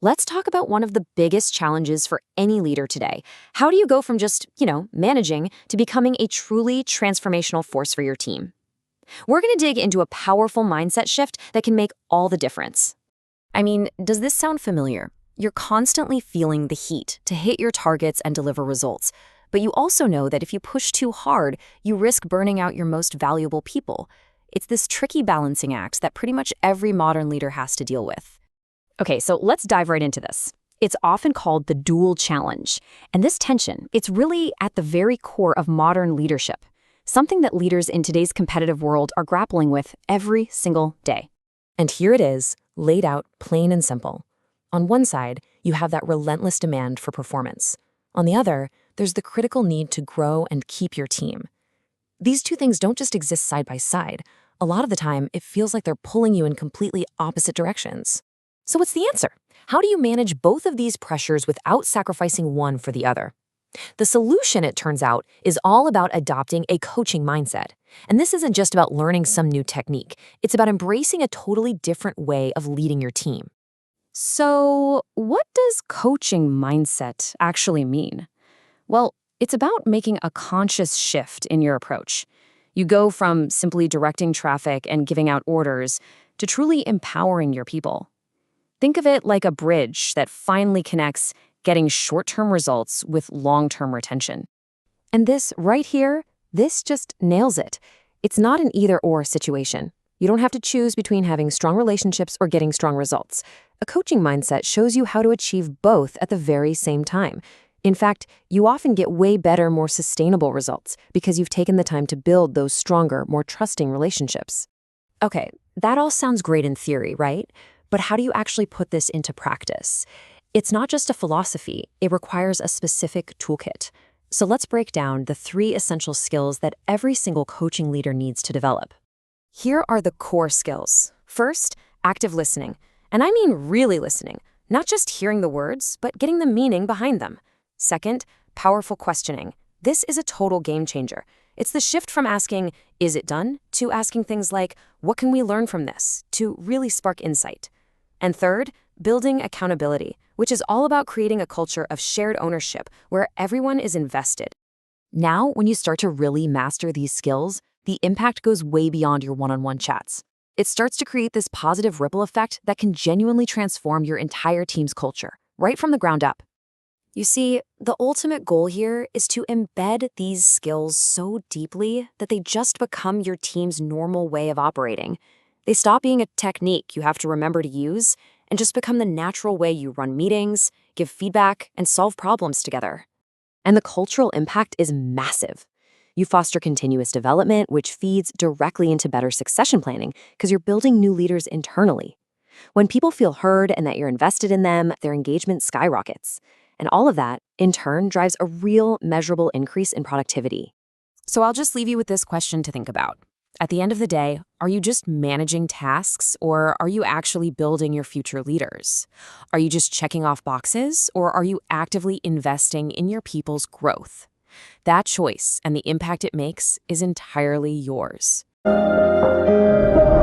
Let's talk about one of the biggest challenges for any leader today. How do you go from just, managing to becoming a truly transformational force for your team? We're going to dig into a powerful mindset shift that can make all the difference. I mean, does this sound familiar? You're constantly feeling the heat to hit your targets and deliver results. But you also know that if you push too hard, you risk burning out your most valuable people. It's this tricky balancing act that pretty much every modern leader has to deal with. Okay, so let's dive right into this. It's often called the dual challenge. And this tension, it's really at the very core of modern leadership, something that leaders in today's competitive world are grappling with every single day. And here it is, laid out plain and simple. On one side, you have that relentless demand for performance. On the other, there's the critical need to grow and keep your team. These two things don't just exist side by side. A lot of the time, it feels like they're pulling you in completely opposite directions. So what's the answer? How do you manage both of these pressures without sacrificing one for the other? The solution, it turns out, is all about adopting a coaching mindset. And this isn't just about learning some new technique. It's about embracing a totally different way of leading your team. So, what does coaching mindset actually mean? Well, it's about making a conscious shift in your approach. You go from simply directing traffic and giving out orders to truly empowering your people. Think of it like a bridge that finally connects getting short-term results with long-term retention. And this right here, this just nails it. It's not an either-or situation. You don't have to choose between having strong relationships or getting strong results. A coaching mindset shows you how to achieve both at the very same time. In fact, you often get way better, more sustainable results because you've taken the time to build those stronger, more trusting relationships. Okay, that all sounds great in theory, right? But how do you actually put this into practice? It's not just a philosophy, it requires a specific toolkit. So let's break down the 3 essential skills that every single coaching leader needs to develop. Here are the core skills. First, active listening. And I mean really listening, not just hearing the words, but getting the meaning behind them. Second, powerful questioning. This is a total game changer. It's the shift from asking, "Is it done?" to asking things like, "What can we learn from this?" to really spark insight. And third, building accountability, which is all about creating a culture of shared ownership where everyone is invested. Now, when you start to really master these skills, the impact goes way beyond your one-on-one chats. It starts to create this positive ripple effect that can genuinely transform your entire team's culture, right from the ground up. You see, the ultimate goal here is to embed these skills so deeply that they just become your team's normal way of operating. They stop being a technique you have to remember to use and just become the natural way you run meetings, give feedback, and solve problems together. And the cultural impact is massive. You foster continuous development, which feeds directly into better succession planning because you're building new leaders internally. When people feel heard and that you're invested in them, their engagement skyrockets. And all of that, in turn, drives a real, measurable increase in productivity. So I'll just leave you with this question to think about. At the end of the day, are you just managing tasks, or are you actually building your future leaders? Are you just checking off boxes, or are you actively investing in your people's growth? That choice and the impact it makes is entirely yours.